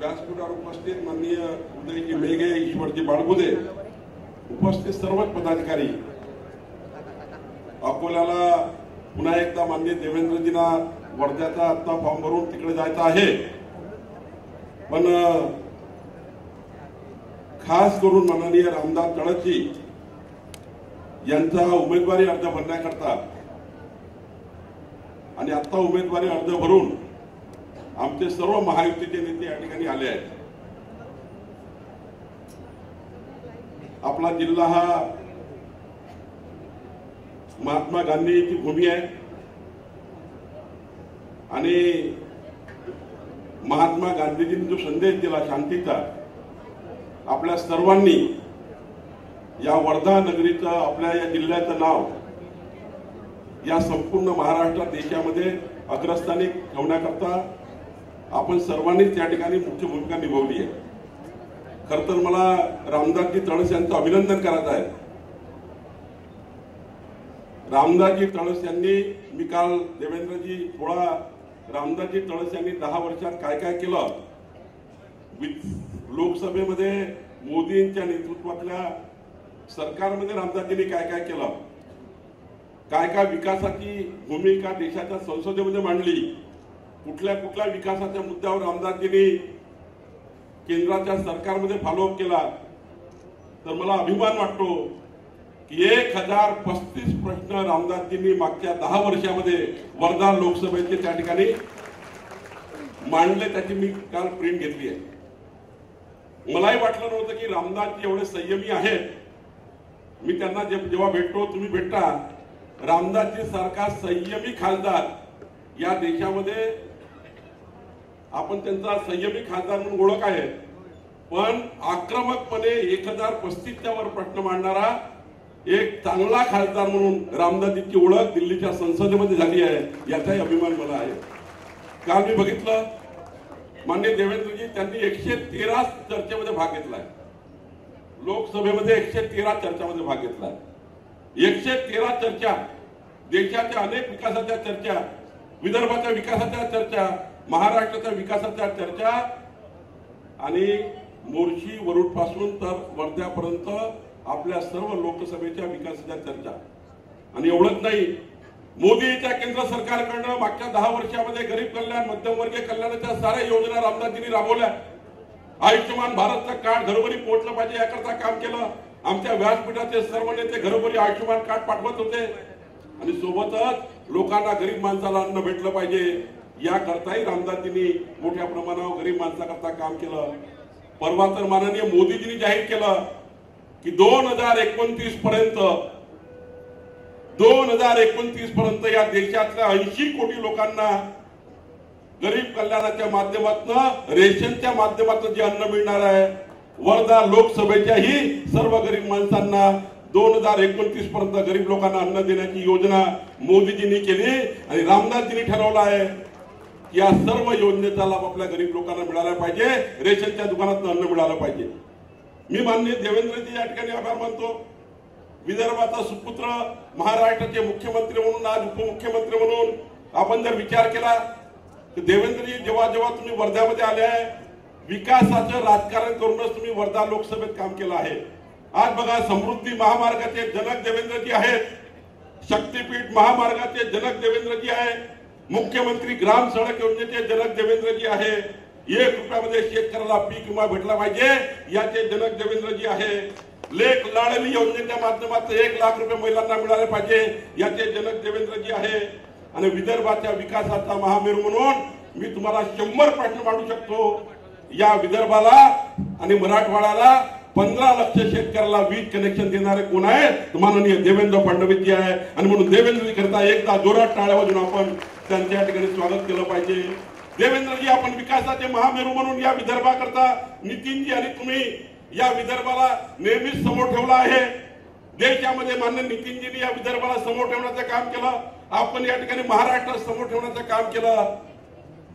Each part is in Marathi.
व्यासपीठावर उपस्थित माननीय उदयजी मेघे, ईश्वरजी बाळगुदे, उपस्थित सर्वच पदाधिकारी, अकोल्याला पुन्हा एकदा माननीय देवेंद्रजींना वर्ध्याचा आता फॉर्म भरून तिकडे जायचं आहे, पण खास करून माननीय रामदास तळसजी यांचा उमेदवारी अर्ज भरण्याकरता आणि आता उमेदवारी अर्ज भरून आमचे सर्व महायुतीचे नेते या ठिकाणी आले आहेत। आपला जिल्हा हा महात्मा गांधींची भूमी आहे आणि महात्मा गांधीजींनी जो संदेश दिला शांतीचा, आपल्या सर्वांनी या वर्धा नगरीचं, आपल्या या जिल्ह्याचं नाव या संपूर्ण महाराष्ट्र देशामध्ये अग्रस्थानी ठेवण्याकरता आपण सर्वांनीच त्या ठिकाणी मुख्य भूमिका निभावली आहे। खरं तर मला रामदासजी तळस यांचं अभिनंदन करायचं आहे। रामदासजी तळस यांनी, मी काल देवेंद्रजी थोडा, रामदासजी तळस यांनी 10 वर्षात काय काय केलं, लोकसभेमध्ये मोदींच्या नेतृत्वातल्या सरकारमध्ये रामदासजींनी काय काय केलं, काय काय विकासाची भूमिका देशाच्या संसदेमध्ये मांडली, कुठल्या कुठल्या विकासाच्या मुद्द्यावर रामदासजींनी केंद्राच्या सरकारमध्ये फॉलोअप केला, तर मला अभिमान वाटतो की 1035 प्रश्न रामदासजींनी मागच्या 10 वर्षामध्ये वर्धा लोकसभेचे त्या ठिकाणी मांडले। त्याची मी काल प्रिंट घेतली आहे। मलाही वाटलं नव्हतं की रामदासजी एवढे संयमी आहेत। मी त्यांना जेव्हा भेटतो, तुम्ही भेटता, रामदासजी सारखा संयमी खासदार या देशामध्ये, आपण त्यांचा संयमी खासदार म्हणून ओळख आहे, पण आक्रमकपणे 1035च्या वर प्रश्न मांडणारा एक चांगला खासदार म्हणून रामदासजींची ओळख दिल्लीच्या संसदेमध्ये झाली आहे, याचाही अभिमान मला आहे। काल मी बघितलं, माननीय देवेंद्रजी त्यांनी 113 चर्चेमध्ये भाग घेतलाय, लोकसभेमध्ये 113 चर्चामध्ये भाग घेतलाय। 113 चर्चा, देशाच्या अनेक विकासाच्या चर्चा, विदर्भाच्या विकासाच्या चर्चा, महाराष्ट्राच्या विकासाच्या चर्चा आणि मोर्शी वरुड पासून तर वर्ध्यापर्यंत आपल्या सर्व लोकसभेच्या विकासाच्या चर्चा। आणि एवढंच नाही, मोदीच्या केंद्र सरकारकडनं मागच्या 10 वर्षामध्ये गरीब कल्याण, मध्यमवर्गीय कल्याणाच्या साऱ्या योजना रामदासजींनी राबवल्या। आयुष्यमान भारतचं कार्ड घरोघरी पोहोचलं पाहिजे याकरता काम केलं। आमच्या व्यासपीठाचे सर्व नेते घरोघरी आयुष्यमान कार्ड पाठवत होते आणि सोबतच लोकांना, गरीब माणसाला अन्न भेटलं पाहिजे याकरताही रामदासजींनी मोठ्या प्रमाणावर गरीब माणसाकरता काम केलं। परवा तर माननीय मोदीजींनी जाहीर केलं की 2029 पर्यंत या देशातल्या 80 कोटी लोकांना गरीब कल्याणाच्या माध्यमातून, रेशनच्या माध्यमातून जे अन्न मिळणार आहे, वर्धा लोकसभेच्याही सर्व गरीब माणसांना 2029 पर्यंत गरीब लोकांना अन्न देण्याची योजना मोदीजींनी केली आणि रामदासजींनी ठरवलं आहे की या सर्व योजनेचा लाभ आपल्या गरीब लोकांना मिळाला पाहिजे, रेशनच्या दुकानात अन्न मिळालं पाहिजे। मी माननीय देवेंद्रजी या ठिकाणी आभार मानतो। विदर्भाचा सुपुत्र, महाराष्ट्राचे मुख्यमंत्री म्हणून, आज उपमुख्यमंत्री म्हणून आपण जर विचार केला तर देवेंद्रजी, जेव्हा जेव्हा तुम्ही वर्ध्यामध्ये आले आहे, विकासाचं राजकारण करूनच तुम्ही वर्धा लोकसभेत काम केलं आहे। आज बघा, समृद्धी महामार्गाचे जनक देवेंद्रजी आहेत, शक्तीपीठ महामार्गाचे जनक देवेंद्रजी आहे, मुख्यमंत्री ग्राम सडक योजनेचे जनक देवेंद्रजी आहे, 1 रुपयामध्ये शेतकऱ्याला पीक विमा भेटला पाहिजे याचे जनक देवेंद्रजी आहे, लेख लाडली योजनेच्या माध्यमातून 1 लाख रुपये महिलांना मिळाले पाहिजे याचे जनक देवेंद्रजी आहे। आणि विदर्भाच्या विकासाचा महामेरू म्हणून मी तुम्हाला 100 प्रश्न मांडू शकतो। या विदर्भाला आणि मराठवाड्याला 15 लाख शेतकऱ्याला वीज कनेक्शन देणारे कोण आहे? माननीय देवेंद्र फडणवीसजी आहे। आणि म्हणून देवेंद्रजी करता एकदा जोरात टाळ्या वाजवून आपण त्यांच्या ठिकाणी स्वागत केलं पाहिजे। देवेंद्रजी, आपण विकासाचे महामेरू म्हणून या विदर्भाकरता, नितीनजी आणि तुम्ही या विदर्भाला नेहमीच समोर ठेवला आहे। देशामध्ये मान्य नितीनजींनी या विदर्भाला समोर ठेवण्याचं काम केलं, आपण या ठिकाणी महाराष्ट्रात समोर ठेवण्याचं काम केलं।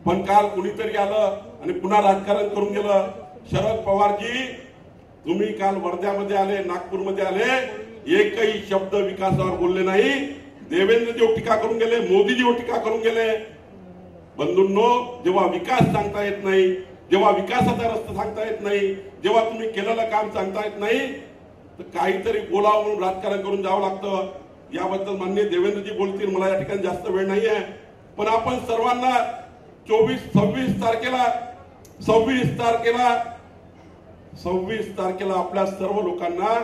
पण काल कुणीतरी आलं आणि पुन्हा राजकारण करून गेलं। शरद पवारजी, तुम्ही काल वर्ध्यामध्ये आले, नागपूरमध्ये आले, एकही शब्द विकासावर बोलले नाही। देवेंद्रजी टीका करून गेले, मोदीजी टीका करून गेले। बंधूंनो, जेव्हा विकास सांगता येत नाही जेव्हा विकासाचा रस्ता सांगता येत नाही, जेव्हा तुम्ही केलेलं काम सांगता येत नाही, तर काहीतरी बोलावं म्हणून राजकारण करून जावं लागतं. याबद्दल माननीय देवेंद्रजी बोलतील, मला या ठिकाणी जास्त वेळ नाही आहे. पण आपण सर्वांना 26 तारखेला आपल्या सर्व लोकांना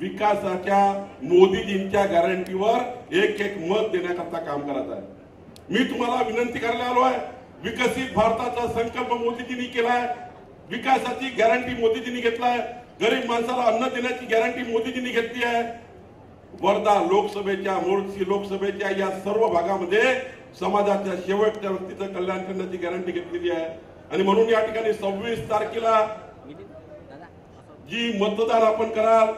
विकासाच्या मोदीजींच्या गॅरंटीवर एक मत देण्याकरता काम करायचं आहे. मी तुम्हाला विनंती करायला आलो आहे. विकसित भारताचा संकल्प मोदीजींनी केलाय, विकासाची गॅरंटी मोदीजींनी घेतलाय, गरीब माणसाला अन्न देण्याची गॅरंटी मोदीजींनी घेतली आहे. वर्धा लोकसभेच्या, मोर्शी लोकसभेच्या या सर्व भागामध्ये समाजाच्या शेवटच्या व्यक्तीचं कल्याण करण्याची गॅरंटी घेतलेली आहे. आणि म्हणून या ठिकाणी 26 तारखेला जी मतदान आपण कराल,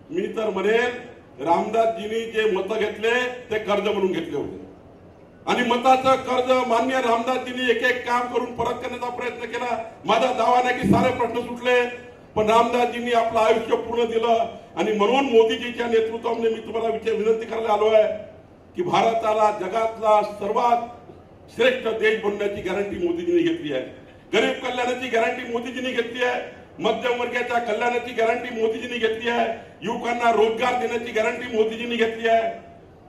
मी तर म्हणेल रामदासजींनी जे मत घेतले ते कर्ज म्हणून घेतले होते आणि मताचं कर्ज मान्य रामदासजींनी एक काम करून परत करण्याचा प्रयत्न केला. माझा दावा नाही की सारे प्रश्न सुटले, पण रामदासजींनी आपलं आयुष्य पूर्ण दिलं. आणि म्हणून मोदीजीच्या नेतृत्वामध्ये मी तुम्हाला विनंती करायला आलो आहे की भारताला जगातला सर्वात श्रेष्ठ देश बनण्याची गॅरंटी मोदीजींनी घेतली आहे. गरीब कल्याणाची गॅरंटी मोदीजींनी घेतली आहे. मध्यम वर्गाच्या कल्याणाची गॅरंटी मोदीजींनी घेतली आहे. युवकांना रोजगार देण्याची गॅरंटी मोदीजींनी घेतली आहे.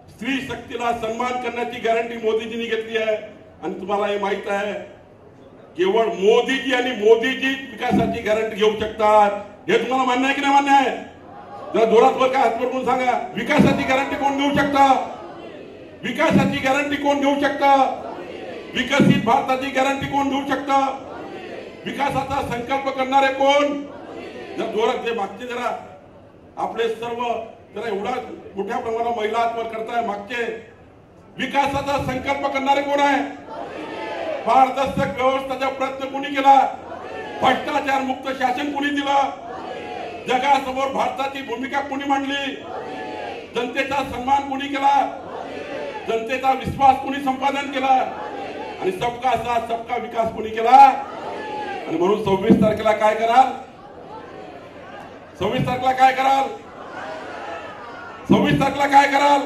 स्त्री शक्तीला सन्मान करण्याची गॅरंटी मोदीजींनी घेतली आहे. आणि तुम्हाला हे माहित आहे, केवळ मोदीजी आणि मोदीजी विकासाची गॅरंटी घेऊ शकतात. हे तुम्हाला मान्य आहे की नाही मान्य आहे? जरा जोरात वर का हात करून सांगा, विकासाची गॅरंटी कोण घेऊ शकतं? विकासाची गॅरंटी कोण घेऊ शकतं? विकसित भारताची गॅरंटी कोण घेऊ शकतं? विकासाचा संकल्प करणारे कोण? जर जोरात ते मागचे जरा आपले सर्व जरा एवढा मोठ्या प्रमाणात महिला आत्महत्या करताय, मागचे विकासाचा संकल्प करणारे कोण आहे? पारदर्शक व्यवस्थेचा प्रयत्न कोणी केला? भ्रष्टाचार मुक्त शासन कोणी दिलं? जगासमोर भारताची भूमिका कोणी मांडली? जनतेचा सन्मान कोणी केला? जनतेचा विश्वास कोणी संपादन केला? आणि सबका साथ सबका विकास कोणी केला? आणि म्हणून 26 तारखेला काय कराल? 26 तारखेला काय कराल? 26 तारखेला काय कराल?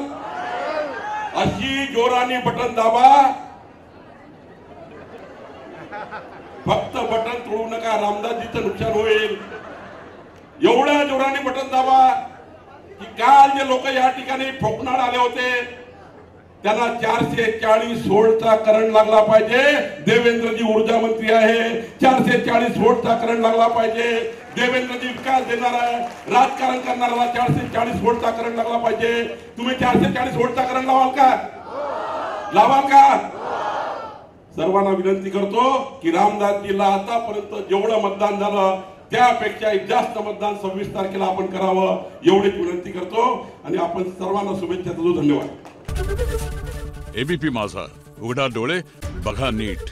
अशी जोराने बटन दाबा. फक्त बटन तोडू नका, रामदासजीचं नुकसान होईल. एवढ्या जोराने बटन दाबा की काल जे लोक या ठिकाणी ठोकणार आले होते त्यांना 440 व्होल्टचा करंट लागला पाहिजे. देवेंद्रजी ऊर्जा मंत्री आहे, 440 व्होल्टचा करंट लागला पाहिजे. देवेंद्रजी विकास देणार आहे, राजकारण करणाऱ्याला 440 व्होल्टचा करंट लागला पाहिजे. तुम्ही 440 व्होल्टचा करंट लावाल का? लावाल का? सर्वांना विनंती करतो की रामदासजीला आतापर्यंत जेवढं मतदान झालं त्यापेक्षा जास्त मतदान 26 तारखेला आपण करावं एवढीच विनंती करतो. आणि आपण सर्वांना शुभेच्छा देतो. धन्यवाद. एबीपी माझा, उघडा डोळे बघा नीट.